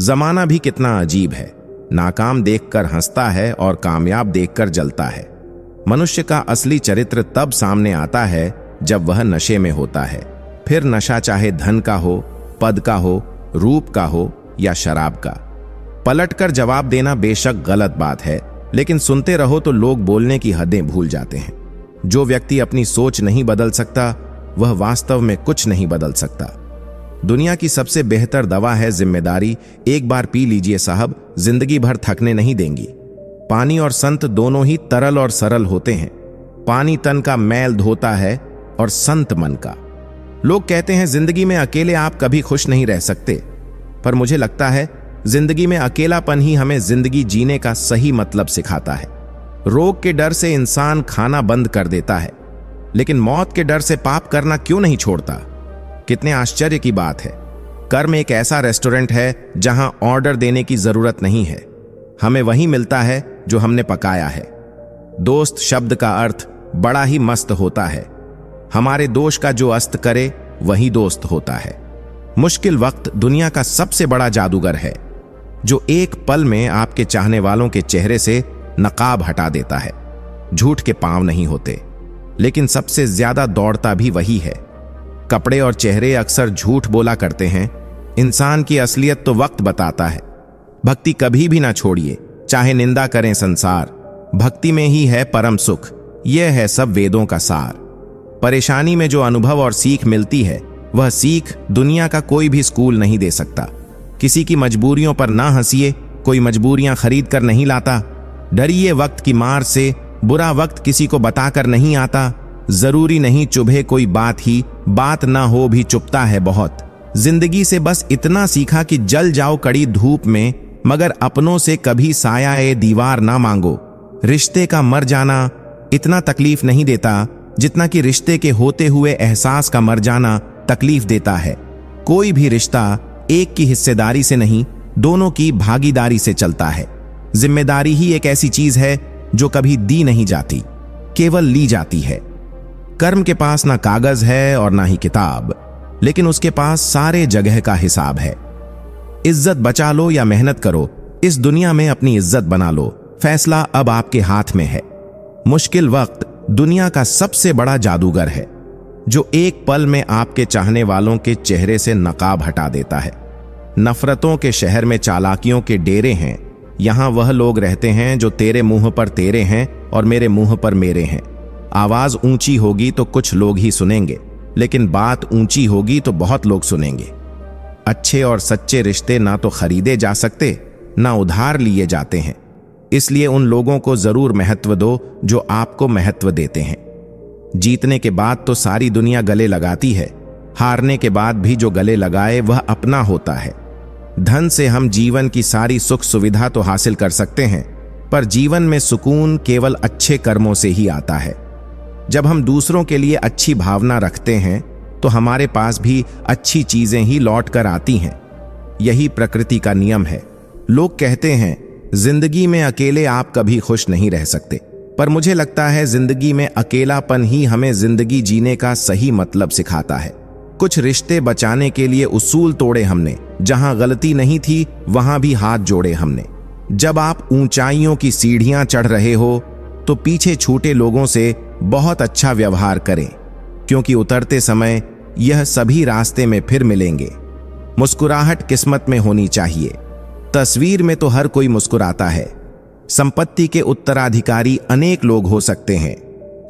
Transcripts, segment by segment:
जमाना भी कितना अजीब है, नाकाम देखकर हंसता है और कामयाब देखकर जलता है। मनुष्य का असली चरित्र तब सामने आता है जब वह नशे में होता है। फिर नशा चाहे धन का हो, पद का हो, रूप का हो या शराब का। पलटकर जवाब देना बेशक गलत बात है, लेकिन सुनते रहो तो लोग बोलने की हदें भूल जाते हैं। जो व्यक्ति अपनी सोच नहीं बदल सकता वह वास्तव में कुछ नहीं बदल सकता। दुनिया की सबसे बेहतर दवा है जिम्मेदारी। एक बार पी लीजिए साहब, जिंदगी भर थकने नहीं देंगी। पानी और संत दोनों ही तरल और सरल होते हैं। पानी तन का मैल धोता है और संत मन का। लोग कहते हैं जिंदगी में अकेले आप कभी खुश नहीं रह सकते, पर मुझे लगता है जिंदगी में अकेलापन ही हमें जिंदगी जीने का सही मतलब सिखाता है। रोग के डर से इंसान खाना बंद कर देता है, लेकिन मौत के डर से पाप करना क्यों नहीं छोड़ता? कितने आश्चर्य की बात है। कर्म एक ऐसा रेस्टोरेंट है जहां ऑर्डर देने की जरूरत नहीं है, हमें वही मिलता है जो हमने पकाया है। दोस्त शब्द का अर्थ बड़ा ही मस्त होता है। हमारे दोष का जो अस्त करे वही दोस्त होता है। मुश्किल वक्त दुनिया का सबसे बड़ा जादूगर है, जो एक पल में आपके चाहने वालों के चेहरे से नकाब हटा देता है। झूठ के पांव नहीं होते, लेकिन सबसे ज्यादा दौड़ता भी वही है। कपड़े और चेहरे अक्सर झूठ बोला करते हैं। इंसान की असलियत तो वक्त बताता है। भक्ति कभी भी ना छोड़िए, चाहे निंदा करें संसार। भक्ति में ही है परम सुख, यह है सब वेदों का सार। परेशानी में जो अनुभव और सीख मिलती है, वह सीख दुनिया का कोई भी स्कूल नहीं दे सकता। किसी की मजबूरियों पर ना हंसिए, कोई मजबूरियां खरीद कर नहीं लाता। डरिए वक्त की मार से, बुरा वक्त किसी को बताकर नहीं आता। जरूरी नहीं चुभे कोई बात ही, बात ना हो भी चुभता है बहुत। जिंदगी से बस इतना सीखा कि जल जाओ कड़ी धूप में, मगर अपनों से कभी साया ए दीवार ना मांगो। रिश्ते का मर जाना इतना तकलीफ नहीं देता जितना कि रिश्ते के होते हुए एहसास का मर जाना तकलीफ देता है। कोई भी रिश्ता एक की हिस्सेदारी से नहीं, दोनों की भागीदारी से चलता है। जिम्मेदारी ही एक ऐसी चीज है जो कभी दी नहीं जाती, केवल ली जाती है। कर्म के पास ना कागज है और ना ही किताब, लेकिन उसके पास सारे जगह का हिसाब है। इज्जत बचा लो या मेहनत करो, इस दुनिया में अपनी इज्जत बना लो। फैसला अब आपके हाथ में है। मुश्किल वक्त दुनिया का सबसे बड़ा जादूगर है, जो एक पल में आपके चाहने वालों के चेहरे से नकाब हटा देता है। नफरतों के शहर में चालाकियों के डेरे हैं। यहां वह लोग रहते हैं जो तेरे मुंह पर तेरे हैं और मेरे मुंह पर मेरे हैं। आवाज ऊंची होगी तो कुछ लोग ही सुनेंगे, लेकिन बात ऊंची होगी तो बहुत लोग सुनेंगे। अच्छे और सच्चे रिश्ते ना तो खरीदे जा सकते, ना उधार लिए जाते हैं। इसलिए उन लोगों को जरूर महत्व दो जो आपको महत्व देते हैं। जीतने के बाद तो सारी दुनिया गले लगाती है, हारने के बाद भी जो गले लगाए वह अपना होता है। धन से हम जीवन की सारी सुख सुविधा तो हासिल कर सकते हैं, पर जीवन में सुकून केवल अच्छे कर्मों से ही आता है। जब हम दूसरों के लिए अच्छी भावना रखते हैं तो हमारे पास भी अच्छी चीजें ही लौट कर आती हैं। यही प्रकृति का नियम है। लोग कहते हैं जिंदगी में अकेले आप कभी खुश नहीं रह सकते, पर मुझे लगता है जिंदगी में अकेलापन ही हमें जिंदगी जीने का सही मतलब सिखाता है। कुछ रिश्ते बचाने के लिए उसूल तोड़े हमने, जहां गलती नहीं थी वहां भी हाथ जोड़े हमने। जब आप ऊंचाइयों की सीढ़ियां चढ़ रहे हो तो पीछे छूटे लोगों से बहुत अच्छा व्यवहार करें, क्योंकि उतरते समय यह सभी रास्ते में फिर मिलेंगे। मुस्कुराहट किस्मत में होनी चाहिए। तस्वीर में तो हर कोई मुस्कुराता है। संपत्ति के उत्तराधिकारी अनेक लोग हो सकते हैं,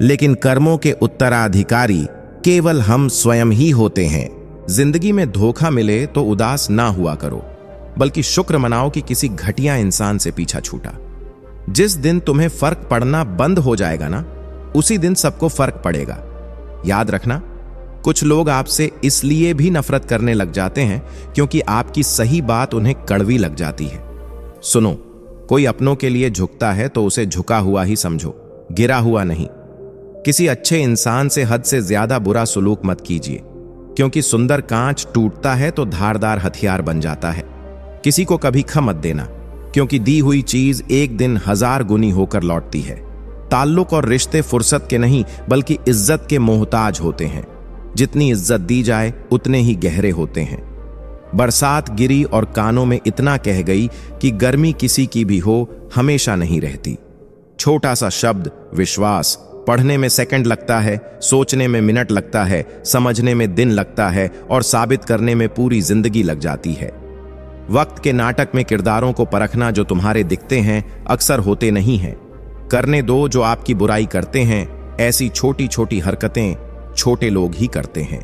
लेकिन कर्मों के उत्तराधिकारी केवल हम स्वयं ही होते हैं। जिंदगी में धोखा मिले तो उदास ना हुआ करो, बल्कि शुक्र मनाओ कि किसी घटिया इंसान से पीछा छूटा। जिस दिन तुम्हें फर्क पड़ना बंद हो जाएगा ना, उसी दिन सबको फर्क पड़ेगा। याद रखना, कुछ लोग आपसे इसलिए भी नफरत करने लग जाते हैं क्योंकि आपकी सही बात उन्हें कड़वी लग जाती है। सुनो, कोई अपनों के लिए झुकता है तो उसे झुका हुआ ही समझो, गिरा हुआ नहीं। किसी अच्छे इंसान से हद से ज्यादा बुरा सुलूक मत कीजिए, क्योंकि सुंदर कांच टूटता है तो धारदार हथियार बन जाता है। किसी को कभी खा मत देना, क्योंकि दी हुई चीज एक दिन 1000 गुनी होकर लौटती है। ताल्लुक और रिश्ते फुर्सत के नहीं बल्कि इज्जत के मोहताज होते हैं। जितनी इज्जत दी जाए उतने ही गहरे होते हैं। बरसात गिरी और कानों में इतना कह गई कि गर्मी किसी की भी हो हमेशा नहीं रहती। छोटा सा शब्द विश्वास पढ़ने में सेकंड लगता है, सोचने में मिनट लगता है, समझने में दिन लगता है और साबित करने में पूरी जिंदगी लग जाती है। वक्त के नाटक में किरदारों को परखना जो तुम्हारे दिखते हैं अक्सर होते नहीं हैं। करने दो जो आपकी बुराई करते हैं, ऐसी छोटी छोटी हरकतें छोटे लोग ही करते हैं।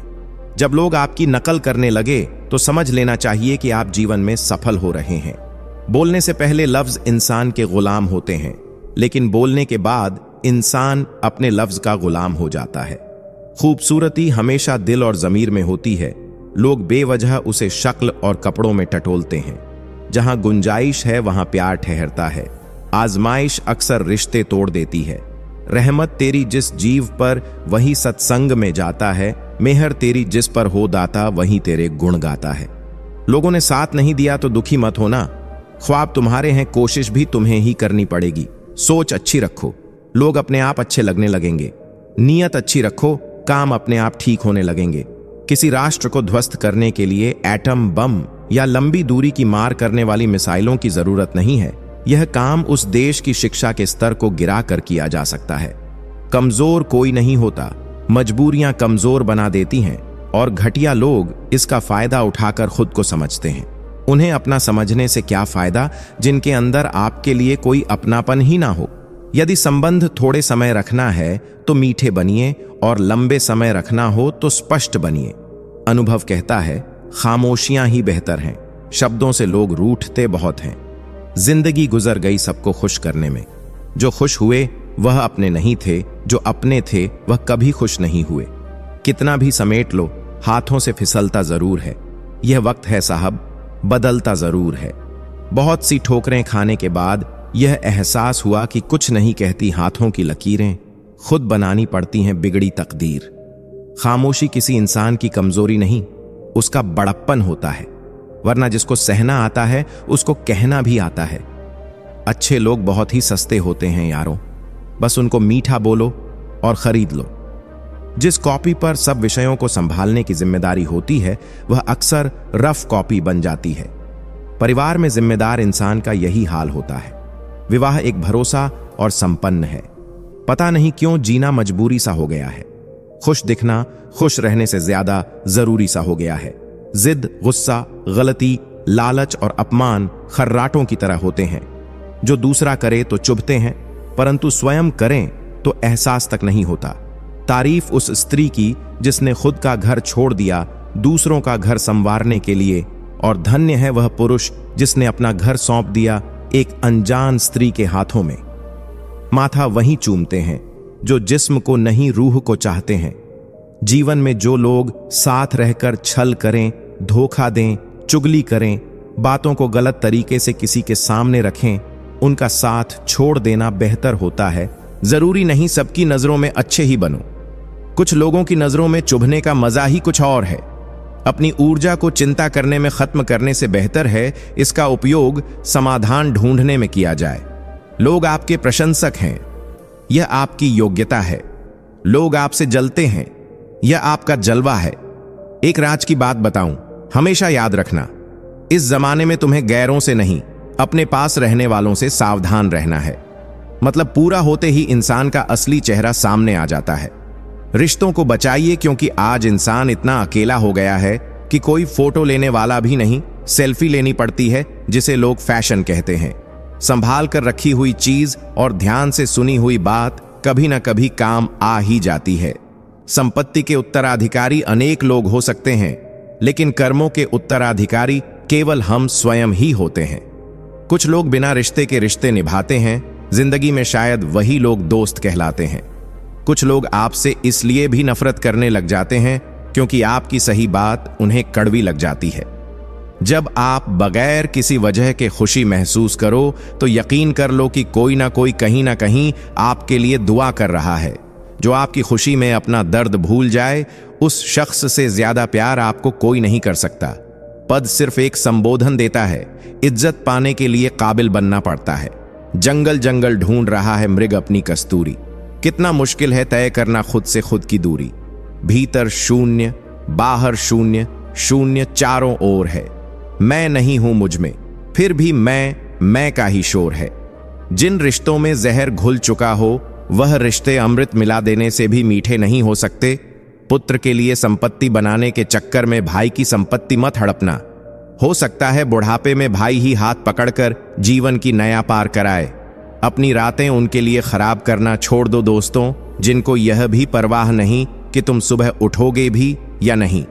जब लोग आपकी नकल करने लगे तो समझ लेना चाहिए कि आप जीवन में सफल हो रहे हैं। बोलने से पहले लफ्ज इंसान के गुलाम होते हैं, लेकिन बोलने के बाद इंसान अपने लफ्ज का गुलाम हो जाता है। खूबसूरती हमेशा दिल और ज़मीर में होती है। लोग बेवजह उसे शक्ल और कपड़ों में टटोलते हैं। जहां गुंजाइश है वहां प्यार ठहरता है। आजमाइश अक्सर रिश्ते तोड़ देती है। रहमत तेरी जिस जीव पर वही सत्संग में जाता है। मेहर तेरी जिस पर हो दाता वही तेरे गुण गाता है। लोगों ने साथ नहीं दिया तो दुखी मत होना। ख्वाब तुम्हारे हैं, कोशिश भी तुम्हें ही करनी पड़ेगी। सोच अच्छी रखो, लोग अपने आप अच्छे लगने लगेंगे। नीयत अच्छी रखो, काम अपने आप ठीक होने लगेंगे। किसी राष्ट्र को ध्वस्त करने के लिए एटम बम या लंबी दूरी की मार करने वाली मिसाइलों की जरूरत नहीं है। यह काम उस देश की शिक्षा के स्तर को गिरा कर किया जा सकता है। कमजोर कोई नहीं होता, मजबूरियां कमजोर बना देती हैं और घटिया लोग इसका फायदा उठाकर खुद को समझते हैं। उन्हें अपना समझने से क्या फायदा जिनके अंदर आपके लिए कोई अपनापन ही ना हो। यदि संबंध थोड़े समय रखना है तो मीठे बनिए और लंबे समय रखना हो तो स्पष्ट बनिए। अनुभव कहता है खामोशियां ही बेहतर हैं। शब्दों से लोग रूठते बहुत हैं। जिंदगी गुजर गई सबको खुश करने में। जो खुश हुए वह अपने नहीं थे, जो अपने थे वह कभी खुश नहीं हुए। कितना भी समेट लो हाथों से फिसलता जरूर है। यह वक्त है साहब, बदलता जरूर है। बहुत सी ठोकरें खाने के बाद यह एहसास हुआ कि कुछ नहीं कहती हाथों की लकीरें, खुद बनानी पड़ती हैं बिगड़ी तकदीर। खामोशी किसी इंसान की कमजोरी नहीं, उसका बड़प्पन होता है। वरना जिसको सहना आता है उसको कहना भी आता है। अच्छे लोग बहुत ही सस्ते होते हैं यारों, बस उनको मीठा बोलो और खरीद लो। जिस कॉपी पर सब विषयों को संभालने की जिम्मेदारी होती है वह अक्सर रफ कॉपी बन जाती है। परिवार में जिम्मेदार इंसान का यही हाल होता है। विवाह एक भरोसा और संपन्न है। पता नहीं क्यों जीना मजबूरी सा हो गया है। खुश दिखना खुश रहने से ज्यादा जरूरी सा हो गया है। जिद, गुस्सा, गलती, लालच और अपमान खर्राटों की तरह होते हैं जो दूसरा करे तो चुभते हैं, परंतु स्वयं करें तो एहसास तक नहीं होता। तारीफ उस स्त्री की जिसने खुद का घर छोड़ दिया दूसरों का घर संवारने के लिए, और धन्य है वह पुरुष जिसने अपना घर सौंप दिया एक अनजान स्त्री के हाथों में। माथा वहीं चूमते हैं जो जिस्म को नहीं रूह को चाहते हैं। जीवन में जो लोग साथ रहकर छल करें, धोखा दें, चुगली करें, बातों को गलत तरीके से किसी के सामने रखें, उनका साथ छोड़ देना बेहतर होता है। जरूरी नहीं सबकी नजरों में अच्छे ही बनो। कुछ लोगों की नजरों में चुभने का मजा ही कुछ और है। अपनी ऊर्जा को चिंता करने में खत्म करने से बेहतर है इसका उपयोग समाधान ढूंढने में किया जाए। लोग आपके प्रशंसक हैं, यह आपकी योग्यता है। लोग आपसे जलते हैं, यह आपका जलवा है। एक राज की बात बताऊं, हमेशा याद रखना, इस जमाने में तुम्हें गैरों से नहीं अपने पास रहने वालों से सावधान रहना है। मतलब पूरा होते ही इंसान का असली चेहरा सामने आ जाता है। रिश्तों को बचाइए क्योंकि आज इंसान इतना अकेला हो गया है कि कोई फोटो लेने वाला भी नहीं, सेल्फी लेनी पड़ती है जिसे लोग फैशन कहते हैं। संभाल कर रखी हुई चीज और ध्यान से सुनी हुई बात कभी ना कभी काम आ ही जाती है। संपत्ति के उत्तराधिकारी अनेक लोग हो सकते हैं, लेकिन कर्मों के उत्तराधिकारी केवल हम स्वयं ही होते हैं। कुछ लोग बिना रिश्ते के रिश्ते निभाते हैं, जिंदगी में शायद वही लोग दोस्त कहलाते हैं। कुछ लोग आपसे इसलिए भी नफरत करने लग जाते हैं क्योंकि आपकी सही बात उन्हें कड़वी लग जाती है। जब आप बगैर किसी वजह के खुशी महसूस करो तो यकीन कर लो कि कोई ना कोई कहीं ना कहीं आपके लिए दुआ कर रहा है। जो आपकी खुशी में अपना दर्द भूल जाए, उस शख्स से ज्यादा प्यार आपको कोई नहीं कर सकता। पद सिर्फ एक संबोधन देता है, इज्जत पाने के लिए काबिल बनना पड़ता है। जंगल जंगल ढूंढ रहा है मृग अपनी कस्तूरी। कितना मुश्किल है तय करना खुद से खुद की दूरी। भीतर शून्य, बाहर शून्य, शून्य चारों ओर है। मैं नहीं हूं मुझ में, फिर भी मैं का ही शोर है। जिन रिश्तों में जहर घुल चुका हो, वह रिश्ते अमृत मिला देने से भी मीठे नहीं हो सकते। पुत्र के लिए संपत्ति बनाने के चक्कर में भाई की संपत्ति मत हड़पना। हो सकता है बुढ़ापे में भाई ही हाथ पकड़कर जीवन की नया पार कराए। अपनी रातें उनके लिए खराब करना छोड़ दो दोस्तों, जिनको यह भी परवाह नहीं कि तुम सुबह उठोगे भी या नहीं।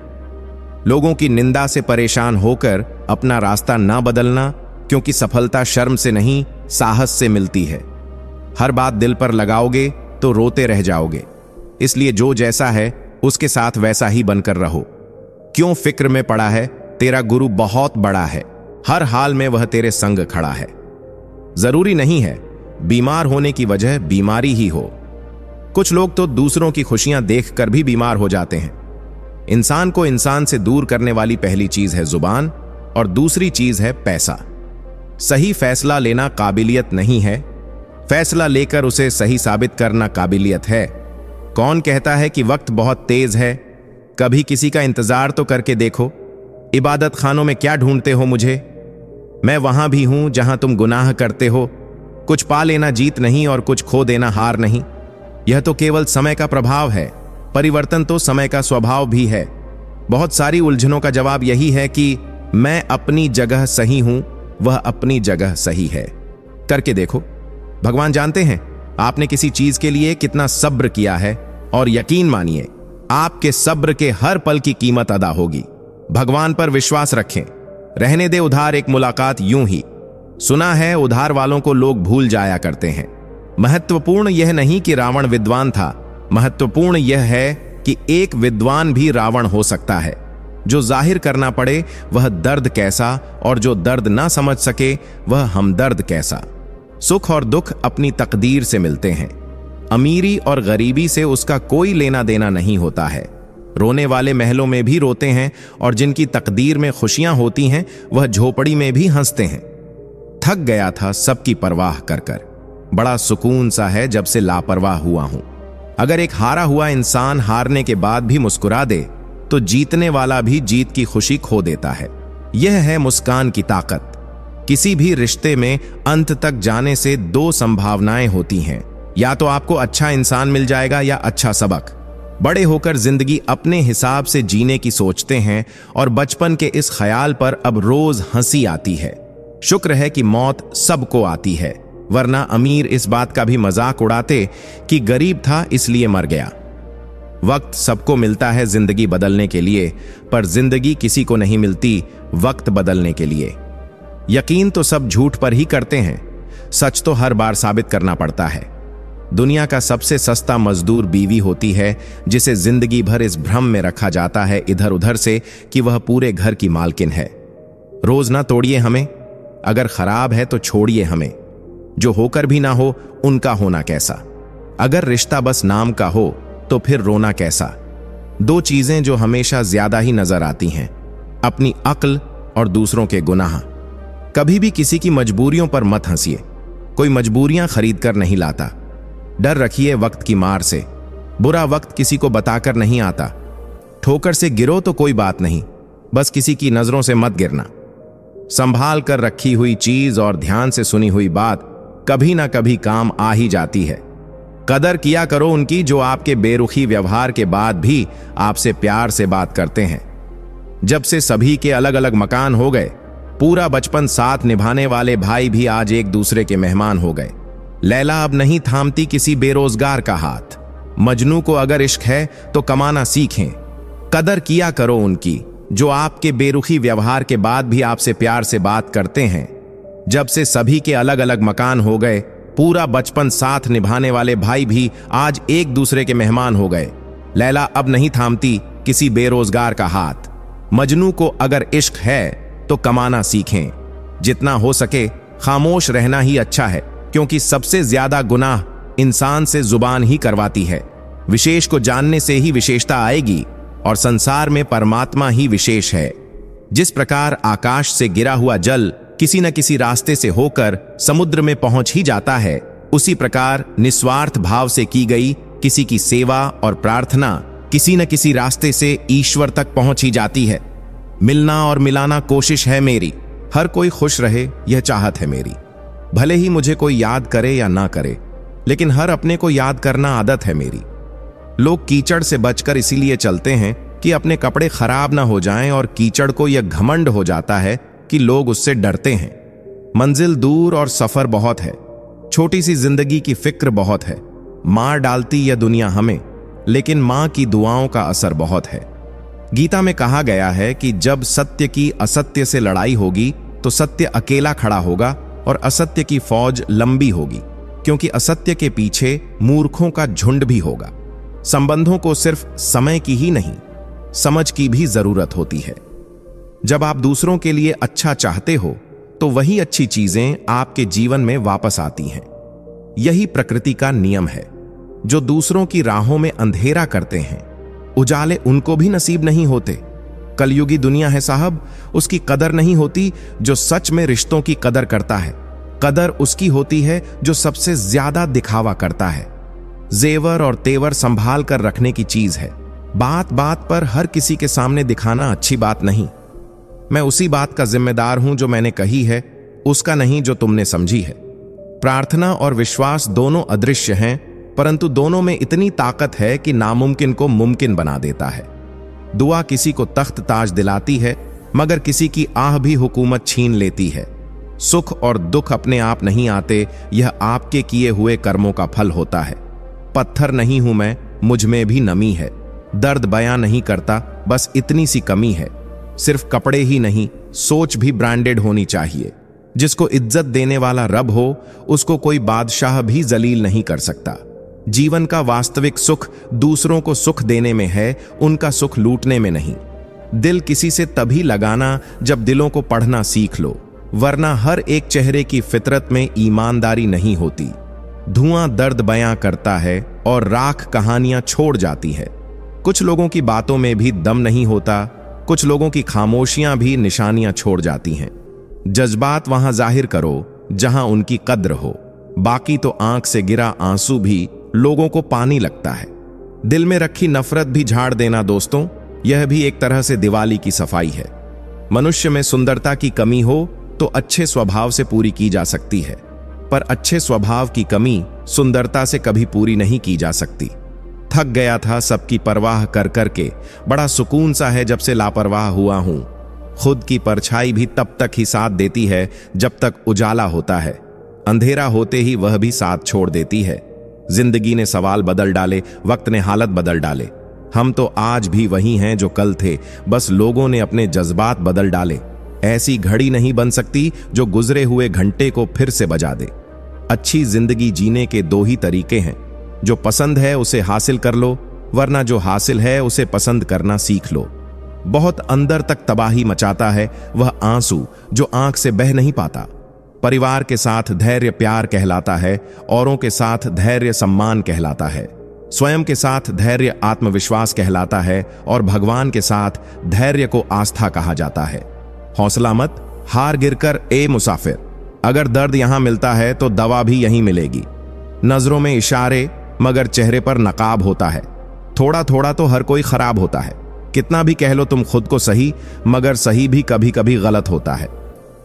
लोगों की निंदा से परेशान होकर अपना रास्ता ना बदलना, क्योंकि सफलता शर्म से नहीं, साहस से मिलती है। हर बात दिल पर लगाओगे तो रोते रह जाओगे। इसलिए जो जैसा है उसके साथ वैसा ही बनकर रहो। क्यों फिक्र में पड़ा है? तेरा गुरु बहुत बड़ा है, हर हाल में वह तेरे संग खड़ा है। जरूरी नहीं है बीमार होने की वजह बीमारी ही हो। कुछ लोग तो दूसरों की खुशियां देखकर भी बीमार हो जाते हैं। इंसान को इंसान से दूर करने वाली पहली चीज है जुबान और दूसरी चीज है पैसा। सही फैसला लेना काबिलियत नहीं है, फैसला लेकर उसे सही साबित करना काबिलियत है। कौन कहता है कि वक्त बहुत तेज है? कभी किसी का इंतजार तो करके देखो। इबादत खानों में क्या ढूंढते हो मुझे? मैं वहां भी हूं जहां तुम गुनाह करते हो। कुछ पा लेना जीत नहीं और कुछ खो देना हार नहीं। यह तो केवल समय का प्रभाव है, परिवर्तन तो समय का स्वभाव भी है। बहुत सारी उलझनों का जवाब यही है कि मैं अपनी जगह सही हूं, वह अपनी जगह सही है। करके देखो। भगवान जानते हैं आपने किसी चीज के लिए कितना सब्र किया है, और यकीन मानिए आपके सब्र के हर पल की कीमत अदा होगी। भगवान पर विश्वास रखें। रहने दे उधार एक मुलाकात यूं ही। सुना है उधार वालों को लोग भूल जाया करते हैं। महत्वपूर्ण यह नहीं कि रावण विद्वान था, महत्वपूर्ण यह है कि एक विद्वान भी रावण हो सकता है। जो जाहिर करना पड़े वह दर्द कैसा, और जो दर्द ना समझ सके वह हमदर्द कैसा। सुख और दुख अपनी तकदीर से मिलते हैं। अमीरी और गरीबी से उसका कोई लेना देना नहीं होता है। रोने वाले महलों में भी रोते हैं, और जिनकी तकदीर में खुशियां होती हैं वह झोपड़ी में भी हंसते हैं। थक गया था सबकी परवाह कर कर, बड़ा सुकून सा है जब से लापरवाह हुआ हूं। अगर एक हारा हुआ इंसान हारने के बाद भी मुस्कुरा दे, तो जीतने वाला भी जीत की खुशी खो देता है। यह है मुस्कान की ताकत। किसी भी रिश्ते में अंत तक जाने से दो संभावनाएं होती हैं, या तो आपको अच्छा इंसान मिल जाएगा या अच्छा सबक। बड़े होकर जिंदगी अपने हिसाब से जीने की सोचते हैं, और बचपन के इस ख्याल पर अब रोज हंसी आती है। शुक्र है कि मौत सबको आती है, वरना अमीर इस बात का भी मजाक उड़ाते कि गरीब था इसलिए मर गया। वक्त सबको मिलता है जिंदगी बदलने के लिए, पर जिंदगी किसी को नहीं मिलती वक्त बदलने के लिए। यकीन तो सब झूठ पर ही करते हैं, सच तो हर बार साबित करना पड़ता है। दुनिया का सबसे सस्ता मजदूर बीवी होती है, जिसे जिंदगी भर इस भ्रम में रखा जाता है इधर उधर से कि वह पूरे घर की मालकिन है। रोज ना तोड़िए हमें, अगर खराब है तो छोड़िए हमें। जो होकर भी ना हो उनका होना कैसा। अगर रिश्ता बस नाम का हो तो फिर रोना कैसा। दो चीजें जो हमेशा ज्यादा ही नजर आती हैं, अपनी अक्ल और दूसरों के गुनाह। कभी भी किसी की मजबूरियों पर मत हंसिए। कोई मजबूरियां खरीद कर नहीं लाता। डर रखिए वक्त की मार से। बुरा वक्त किसी को बताकर नहीं आता। ठोकर से गिरो तो कोई बात नहीं, बस किसी की नजरों से मत गिरना। संभाल कर रखी हुई चीज और ध्यान से सुनी हुई बात कभी ना कभी काम आ ही जाती है। कदर किया करो उनकी जो आपके बेरुखी व्यवहार के बाद भी आपसे प्यार से बात करते हैं। जब से सभी के अलग अलग मकान हो गए, पूरा बचपन साथ निभाने वाले भाई भी आज एक दूसरे के मेहमान हो गए। लैला अब नहीं थामती किसी बेरोजगार का हाथ। मजनू को अगर इश्क है तो कमाना सीखें। कदर किया करो उनकी जो आपके बेरुखी व्यवहार के बाद भी आपसे प्यार से बात करते हैं। जब से सभी के अलग अलग मकान हो गए, पूरा बचपन साथ निभाने वाले भाई भी आज एक दूसरे के मेहमान हो गए। लैला अब नहीं थामती किसी बेरोजगार का हाथ। मजनू को अगर इश्क है तो कमाना सीखें। जितना हो सके खामोश रहना ही अच्छा है, क्योंकि सबसे ज्यादा गुनाह इंसान से जुबान ही करवाती है। विशेष को जानने से ही विशेषता आएगी, और संसार में परमात्मा ही विशेष है। जिस प्रकार आकाश से गिरा हुआ जल किसी न किसी रास्ते से होकर समुद्र में पहुंच ही जाता है, उसी प्रकार निस्वार्थ भाव से की गई किसी की सेवा और प्रार्थना किसी न किसी रास्ते से ईश्वर तक पहुंच ही जाती है। मिलना और मिलाना कोशिश है मेरी। हर कोई खुश रहे यह चाहत है मेरी। भले ही मुझे कोई याद करे या ना करे, लेकिन हर अपने को याद करना आदत है मेरी। लोग कीचड़ से बचकर इसीलिए चलते हैं कि अपने कपड़े खराब ना हो जाएं, और कीचड़ को यह घमंड हो जाता है कि लोग उससे डरते हैं। मंजिल दूर और सफर बहुत है, छोटी सी जिंदगी की फिक्र बहुत है। मार डालती यह दुनिया हमें, लेकिन मां की दुआओं का असर बहुत है। गीता में कहा गया है कि जब सत्य की असत्य से लड़ाई होगी तो सत्य अकेला खड़ा होगा और असत्य की फौज लंबी होगी, क्योंकि असत्य के पीछे मूर्खों का झुंड भी होगा। संबंधों को सिर्फ समय की ही नहीं, समझ की भी जरूरत होती है। जब आप दूसरों के लिए अच्छा चाहते हो तो वही अच्छी चीजें आपके जीवन में वापस आती हैं। यही प्रकृति का नियम है। जो दूसरों की राहों में अंधेरा करते हैं, उजाले उनको भी नसीब नहीं होते। कलयुगी दुनिया है साहब, उसकी कदर नहीं होती जो सच में रिश्तों की कदर करता है। कदर उसकी होती है जो सबसे ज्यादा दिखावा करता है। जेवर और तेवर संभाल कर रखने की चीज है। बात बात पर हर किसी के सामने दिखाना अच्छी बात नहीं। मैं उसी बात का जिम्मेदार हूं जो मैंने कही है, उसका नहीं जो तुमने समझी है। प्रार्थना और विश्वास दोनों अदृश्य हैं, परंतु दोनों में इतनी ताकत है कि नामुमकिन को मुमकिन बना देता है। दुआ किसी को तख्त ताज दिलाती है, मगर किसी की आह भी हुकूमत छीन लेती है। सुख और दुख अपने आप नहीं आते, यह आपके किए हुए कर्मों का फल होता है। पत्थर नहीं हूं मैं, मुझ में भी नमी है। दर्द बयां नहीं करता, बस इतनी सी कमी है। सिर्फ कपड़े ही नहीं, सोच भी ब्रांडेड होनी चाहिए। जिसको इज्जत देने वाला रब हो, उसको कोई बादशाह भी जलील नहीं कर सकता। जीवन का वास्तविक सुख दूसरों को सुख देने में है, उनका सुख लूटने में नहीं। दिल किसी से तभी लगाना जब दिलों को पढ़ना सीख लो, वरना हर एक चेहरे की फितरत में ईमानदारी नहीं होती। धुआं दर्द बयां करता है और राख कहानियां छोड़ जाती है। कुछ लोगों की बातों में भी दम नहीं होता, कुछ लोगों की खामोशियां भी निशानियां छोड़ जाती हैं। जज्बात वहां जाहिर करो जहां उनकी कद्र हो, बाकी तो आंख से गिरा आंसू भी लोगों को पानी लगता है। दिल में रखी नफरत भी झाड़ देना दोस्तों, यह भी एक तरह से दिवाली की सफाई है। मनुष्य में सुंदरता की कमी हो तो अच्छे स्वभाव से पूरी की जा सकती है, पर अच्छे स्वभाव की कमी सुंदरता से कभी पूरी नहीं की जा सकती। थक गया था सबकी परवाह कर करके, बड़ा सुकून सा है जब से लापरवाह हुआ हूं। खुद की परछाई भी तब तक ही साथ देती है जब तक उजाला होता है, अंधेरा होते ही वह भी साथ छोड़ देती है। जिंदगी ने सवाल बदल डाले, वक्त ने हालत बदल डाले। हम तो आज भी वही हैं जो कल थे, बस लोगों ने अपने जज्बात बदल डाले। ऐसी घड़ी नहीं बन सकती जो गुजरे हुए घंटे को फिर से बजा दे। अच्छी जिंदगी जीने के दो ही तरीके हैं, जो पसंद है उसे हासिल कर लो, वरना जो हासिल है उसे पसंद करना सीख लो। बहुत अंदर तक तबाही मचाता है वह आंसू जो आंख से बह नहीं पाता। परिवार के साथ धैर्य प्यार कहलाता है, औरों के साथ धैर्य सम्मान कहलाता है, स्वयं के साथ धैर्य आत्मविश्वास कहलाता है, और भगवान के साथ धैर्य को आस्था कहा जाता है। हौसला मत, हार गिरकर ए मुसाफिर, अगर दर्द यहां मिलता है तो दवा भी यहीं मिलेगी। नजरों में इशारे मगर चेहरे पर नकाब होता है। थोड़ा थोड़ा तो हर कोई खराब होता है। कितना भी कह लो तुम खुद को सही, मगर सही भी कभी कभी गलत होता है।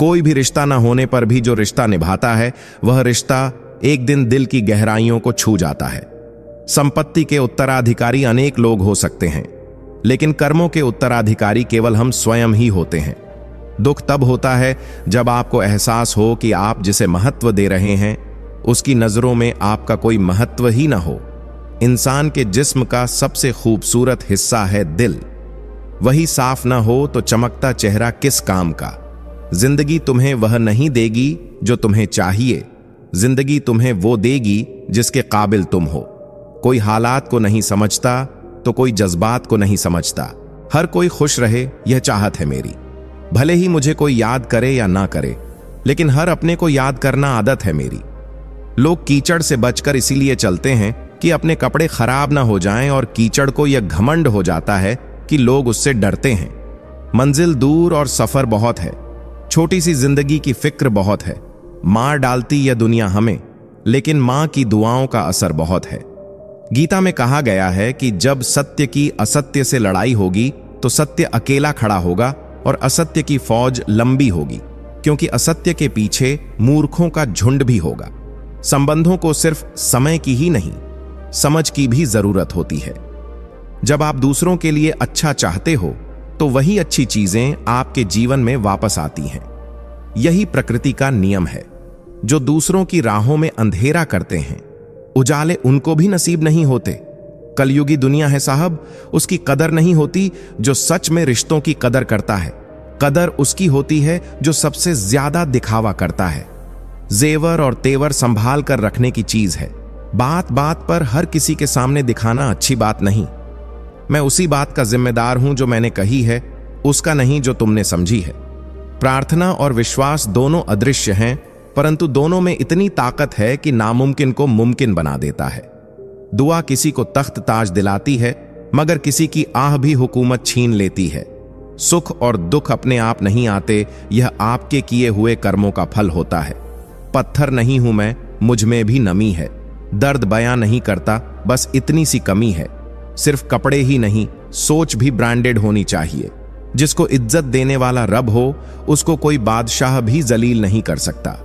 कोई भी रिश्ता ना होने पर भी जो रिश्ता निभाता है, वह रिश्ता एक दिन दिल की गहराइयों को छू जाता है। संपत्ति के उत्तराधिकारी अनेक लोग हो सकते हैं, लेकिन कर्मों के उत्तराधिकारी केवल हम स्वयं ही होते हैं। दुख तब होता है जब आपको एहसास हो कि आप जिसे महत्व दे रहे हैं, उसकी नजरों में आपका कोई महत्व ही ना हो। इंसान के जिस्म का सबसे खूबसूरत हिस्सा है दिल। वही साफ ना हो तो चमकता चेहरा किस काम का। जिंदगी तुम्हें वह नहीं देगी जो तुम्हें चाहिए, जिंदगी तुम्हें वो देगी जिसके काबिल तुम हो। कोई हालात को नहीं समझता तो कोई जज्बात को नहीं समझता। हर कोई खुश रहे यह चाहत है मेरी। भले ही मुझे कोई याद करे या ना करे, लेकिन हर अपने को याद करना आदत है मेरी। लोग कीचड़ से बचकर इसीलिए चलते हैं कि अपने कपड़े खराब ना हो जाएं, और कीचड़ को यह घमंड हो जाता है कि लोग उससे डरते हैं। मंजिल दूर और सफर बहुत है, छोटी सी जिंदगी की फिक्र बहुत है। मार डालती यह दुनिया हमें, लेकिन मां की दुआओं का असर बहुत है। गीता में कहा गया है कि जब सत्य की असत्य से लड़ाई होगी तो सत्य अकेला खड़ा होगा और असत्य की फौज लंबी होगी, क्योंकि असत्य के पीछे मूर्खों का झुंड भी होगा। संबंधों को सिर्फ समय की ही नहीं, समझ की भी जरूरत होती है। जब आप दूसरों के लिए अच्छा चाहते हो तो वही अच्छी चीजें आपके जीवन में वापस आती हैं। यही प्रकृति का नियम है। जो दूसरों की राहों में अंधेरा करते हैं, उजाले उनको भी नसीब नहीं होते। कलयुगी दुनिया है साहब, उसकी कदर नहीं होती जो सच में रिश्तों की कदर करता है। कदर उसकी होती है जो सबसे ज्यादा दिखावा करता है। जेवर और तेवर संभाल कर रखने की चीज है। बात बात पर हर किसी के सामने दिखाना अच्छी बात नहीं। मैं उसी बात का जिम्मेदार हूं जो मैंने कही है, उसका नहीं जो तुमने समझी है। प्रार्थना और विश्वास दोनों अदृश्य हैं, परंतु दोनों में इतनी ताकत है कि नामुमकिन को मुमकिन बना देता है। दुआ किसी को तख्त ताज दिलाती है, मगर किसी की आह भी हुकूमत छीन लेती है। सुख और दुख अपने आप नहीं आते, यह आपके किए हुए कर्मों का फल होता है। पत्थर नहीं हूं मैं, मुझ में भी नमी है। दर्द बयां नहीं करता, बस इतनी सी कमी है। सिर्फ कपड़े ही नहीं, सोच भी ब्रांडेड होनी चाहिए। जिसको इज्जत देने वाला रब हो, उसको कोई बादशाह भी जलील नहीं कर सकता।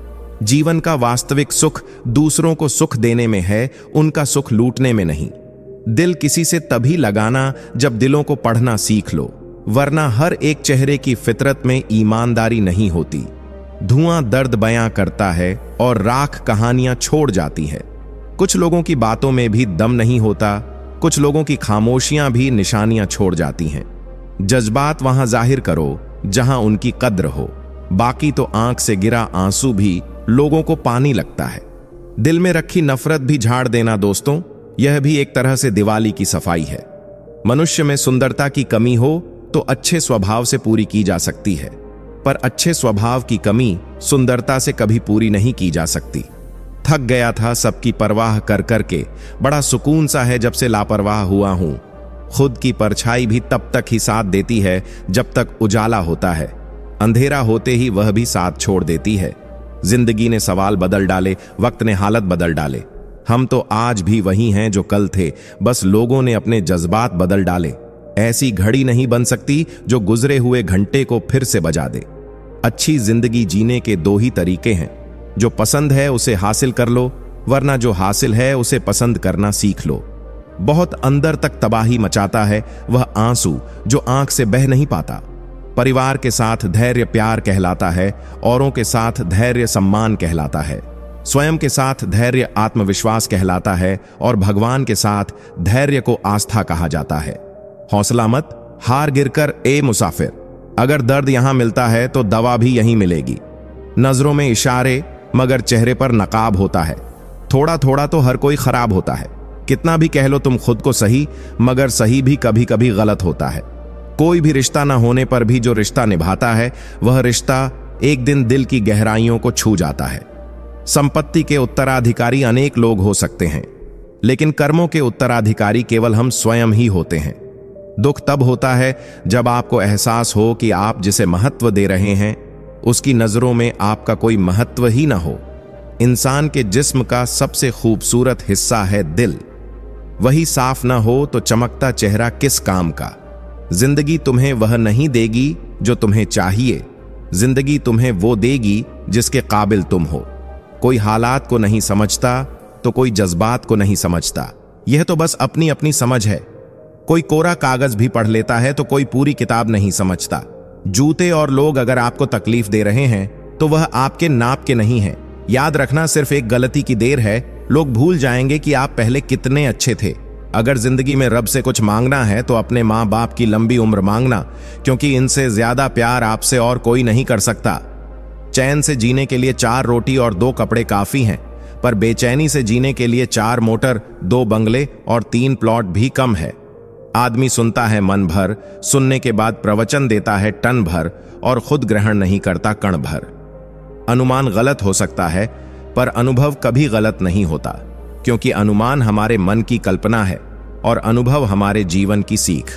जीवन का वास्तविक सुख दूसरों को सुख देने में है, उनका सुख लूटने में नहीं। दिल किसी से तभी लगाना जब दिलों को पढ़ना सीख लो, वरना हर एक चेहरे की फितरत में ईमानदारी नहीं होती। धुआं दर्द बयां करता है और राख कहानियां छोड़ जाती है। कुछ लोगों की बातों में भी दम नहीं होता, कुछ लोगों की खामोशियां भी निशानियां छोड़ जाती हैं। जज्बात वहां जाहिर करो जहां उनकी कद्र हो, बाकी तो आंख से गिरा आंसू भी लोगों को पानी लगता है। दिल में रखी नफरत भी झाड़ देना दोस्तों, यह भी एक तरह से दिवाली की सफाई है। मनुष्य में सुंदरता की कमी हो तो अच्छे स्वभाव से पूरी की जा सकती है, पर अच्छे स्वभाव की कमी सुंदरता से कभी पूरी नहीं की जा सकती। थक गया था सबकी परवाह कर करके, बड़ा सुकून सा है जब से लापरवाह हुआ हूं। खुद की परछाई भी तब तक ही साथ देती है जब तक उजाला होता है, अंधेरा होते ही वह भी साथ छोड़ देती है। जिंदगी ने सवाल बदल डाले, वक्त ने हालत बदल डाले। हम तो आज भी वही हैं जो कल थे, बस लोगों ने अपने जज्बात बदल डाले। ऐसी घड़ी नहीं बन सकती जो गुजरे हुए घंटे को फिर से बजा दे। अच्छी जिंदगी जीने के दो ही तरीके हैं, जो पसंद है उसे हासिल कर लो, वरना जो हासिल है उसे पसंद करना सीख लो। बहुत अंदर तक तबाही मचाता है वह आंसू जो आंख से बह नहीं पाता। परिवार के साथ धैर्य प्यार कहलाता है, औरों के साथ धैर्य सम्मान कहलाता है, स्वयं के साथ धैर्य आत्मविश्वास कहलाता है, और भगवान के साथ धैर्य को आस्था कहा जाता है। हौसला मत हार गिरकर ए मुसाफिर, अगर दर्द यहां मिलता है तो दवा भी यहीं मिलेगी। नजरों में इशारे मगर चेहरे पर नकाब होता है। थोड़ा थोड़ा तो हर कोई खराब होता है। कितना भी कह लो तुम खुद को सही, मगर सही भी कभी कभी गलत होता है। कोई भी रिश्ता ना होने पर भी जो रिश्ता निभाता है, वह रिश्ता एक दिन दिल की गहराइयों को छू जाता है। संपत्ति के उत्तराधिकारी अनेक लोग हो सकते हैं, लेकिन कर्मों के उत्तराधिकारी केवल हम स्वयं ही होते हैं। दुख तब होता है जब आपको एहसास हो कि आप जिसे महत्व दे रहे हैं, उसकी नजरों में आपका कोई महत्व ही ना हो। इंसान के जिस्म का सबसे खूबसूरत हिस्सा है दिल। वही साफ ना हो तो चमकता चेहरा किस काम का। जिंदगी तुम्हें वह नहीं देगी जो तुम्हें चाहिए, जिंदगी तुम्हें वो देगी जिसके काबिल तुम हो। कोई हालात को नहीं समझता तो कोई जज्बात को नहीं समझता। यह तो बस अपनी अपनी समझ है। कोई कोरा कागज भी पढ़ लेता है तो कोई पूरी किताब नहीं समझता। जूते और लोग अगर आपको तकलीफ दे रहे हैं तो वह आपके नाप के नहीं है। याद रखना, सिर्फ एक गलती की देर है, लोग भूल जाएंगे कि आप पहले कितने अच्छे थे। अगर जिंदगी में रब से कुछ मांगना है तो अपने माँ बाप की लंबी उम्र मांगना, क्योंकि इनसे ज्यादा प्यार आपसे और कोई नहीं कर सकता। चैन से जीने के लिए 4 रोटी और 2 कपड़े काफी हैं, पर बेचैनी से जीने के लिए 4 मोटर, 2 बंगले और 3 प्लॉट भी कम है। आदमी सुनता है मन भर, सुनने के बाद प्रवचन देता है टन भर, और खुद ग्रहण नहीं करता कण भर। अनुमान गलत हो सकता है, पर अनुभव कभी गलत नहीं होता, क्योंकि अनुमान हमारे मन की कल्पना है और अनुभव हमारे जीवन की सीख।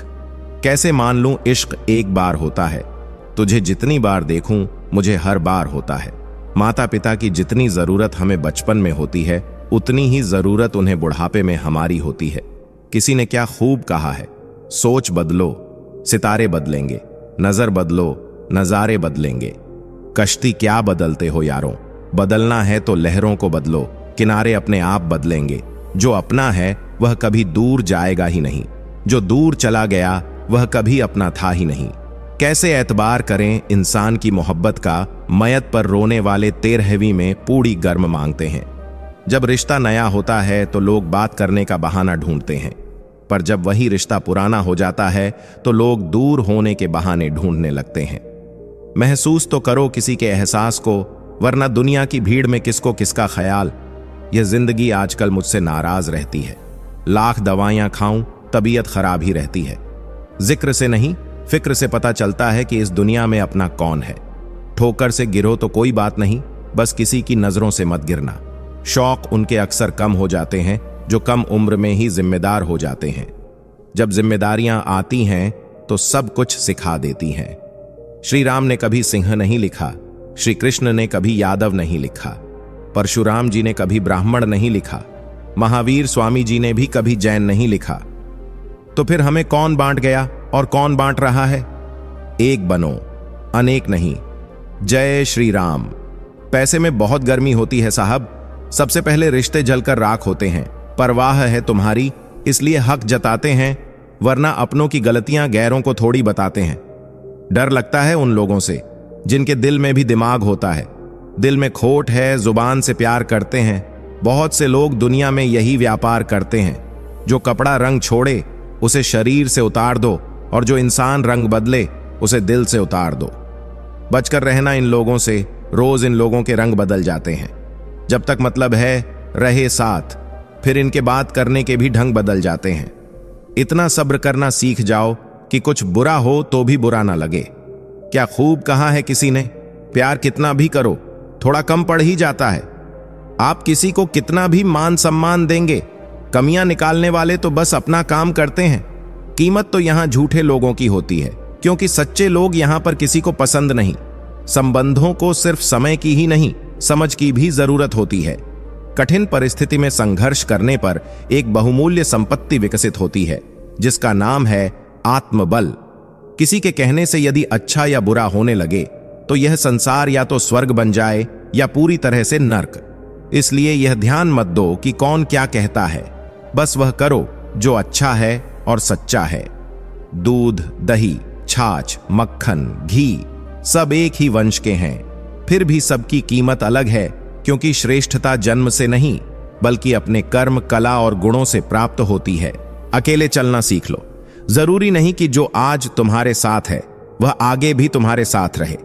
कैसे मान लूं इश्क एक बार होता है, तुझे जितनी बार देखूं मुझे हर बार होता है। माता पिता की जितनी जरूरत हमें बचपन में होती है, उतनी ही जरूरत उन्हें बुढ़ापे में हमारी होती है। किसी ने क्या खूब कहा है, सोच बदलो सितारे बदलेंगे, नजर बदलो नजारे बदलेंगे। कश्ती क्या बदलते हो यारों, बदलना है तो लहरों को बदलो, किनारे अपने आप बदलेंगे। जो अपना है वह कभी दूर जाएगा ही नहीं, जो दूर चला गया वह कभी अपना था ही नहीं। कैसे एतबार करें इंसान की मोहब्बत का, मयत पर रोने वाले 13वीं में पूड़ी गर्म मांगते हैं। जब रिश्ता नया होता है तो लोग बात करने का बहाना ढूंढते हैं, पर जब वही रिश्ता पुराना हो जाता है तो लोग दूर होने के बहाने ढूंढने लगते हैं। महसूस तो करो किसी के एहसास को, वरना दुनिया की भीड़ में किसको किसका ख्याल। यह जिंदगी आजकल मुझसे नाराज रहती है, लाख दवाइयां खाऊं तबीयत खराब ही रहती है। जिक्र से नहीं फिक्र से पता चलता है कि इस दुनिया में अपना कौन है। ठोकर से गिरो तो कोई बात नहीं, बस किसी की नजरों से मत गिरना। शौक उनके अक्सर कम हो जाते हैं जो कम उम्र में ही जिम्मेदार हो जाते हैं। जब जिम्मेदारियां आती हैं तो सब कुछ सिखा देती हैं। श्री राम ने कभी सिंह नहीं लिखा, श्री कृष्ण ने कभी यादव नहीं लिखा, परशुराम जी ने कभी ब्राह्मण नहीं लिखा, महावीर स्वामी जी ने भी कभी जैन नहीं लिखा। तो फिर हमें कौन बांट गया और कौन बांट रहा है? एक बनो, अनेक नहीं। जय श्री राम। पैसे में बहुत गर्मी होती है साहब, सबसे पहले रिश्ते जलकर राख होते हैं। परवाह है तुम्हारी इसलिए हक जताते हैं, वरना अपनों की गलतियां गैरों को थोड़ी बताते हैं। डर लगता है उन लोगों से जिनके दिल में भी दिमाग होता है, दिल में खोट है, जुबान से प्यार करते हैं। बहुत से लोग दुनिया में यही व्यापार करते हैं। जो कपड़ा रंग छोड़े उसे शरीर से उतार दो, और जो इंसान रंग बदले उसे दिल से उतार दो। बचकर रहना इन लोगों से, रोज इन लोगों के रंग बदल जाते हैं। जब तक मतलब है रहे साथ, फिर इनके बात करने के भी ढंग बदल जाते हैं। इतना सब्र करना सीख जाओ कि कुछ बुरा हो तो भी बुरा ना लगे। क्या खूब कहा है किसी ने, प्यार कितना भी करो थोड़ा कम पड़ ही जाता है। आप किसी को कितना भी मान सम्मान देंगे, कमियां निकालने वाले तो बस अपना काम करते हैं। कीमत तो यहां झूठे लोगों की होती है, क्योंकि सच्चे लोग यहां पर किसी को पसंद नहीं। संबंधों को सिर्फ समय की ही नहीं, समझ की भी जरूरत होती है। कठिन परिस्थिति में संघर्ष करने पर एक बहुमूल्य संपत्ति विकसित होती है, जिसका नाम है आत्मबल। किसी के कहने से यदि अच्छा या बुरा होने लगे तो यह संसार या तो स्वर्ग बन जाए या पूरी तरह से नर्क। इसलिए यह ध्यान मत दो कि कौन क्या कहता है, बस वह करो जो अच्छा है और सच्चा है। दूध, दही, छाछ, मक्खन, घी सब एक ही वंश के हैं, फिर भी सबकी कीमत अलग है, क्योंकि श्रेष्ठता जन्म से नहीं बल्कि अपने कर्म, कला और गुणों से प्राप्त होती है। अकेले चलना सीख लो। जरूरी नहीं कि जो आज तुम्हारे साथ है वह आगे भी तुम्हारे साथ रहे।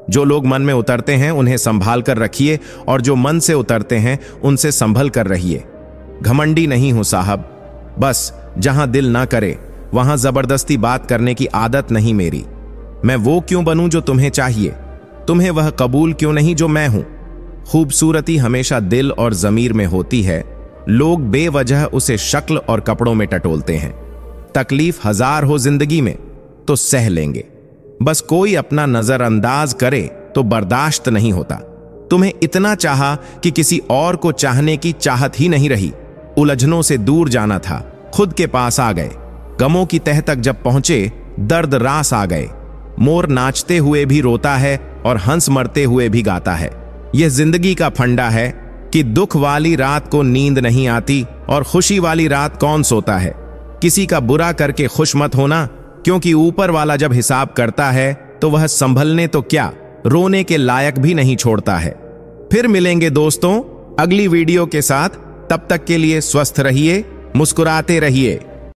जो लोग मन में उतरते हैं उन्हें संभाल कर रखिए, और जो मन से उतरते हैं उनसे संभल कर रहिए। घमंडी नहीं हूं साहब, बस जहां दिल ना करे वहां जबरदस्ती बात करने की आदत नहीं मेरी। मैं वो क्यों बनूं जो तुम्हें चाहिए, तुम्हें वह कबूल क्यों नहीं जो मैं हूं। खूबसूरती हमेशा दिल और जमीर में होती है, लोग बेवजह उसे शक्ल और कपड़ों में टटोलते हैं। तकलीफ हजार हो जिंदगी में तो सह लेंगे, बस कोई अपना नजरअंदाज करे तो बर्दाश्त नहीं होता। तुम्हें इतना चाहा कि किसी और को चाहने की चाहत ही नहीं रही। उलझनों से दूर जाना था, खुद के पास आ गए। गमों की तह तक जब पहुंचे दर्द रास आ गए। मोर नाचते हुए भी रोता है और हंस मरते हुए भी गाता है। यह जिंदगी का फंडा है कि दुख वाली रात को नींद नहीं आती और खुशी वाली रात कौन सोता है। किसी का बुरा करके खुश मत होना, क्योंकि ऊपर वाला जब हिसाब करता है तो वह संभलने तो क्या, रोने के लायक भी नहीं छोड़ता है। फिर मिलेंगे दोस्तों अगली वीडियो के साथ। तब तक के लिए स्वस्थ रहिए, मुस्कुराते रहिए।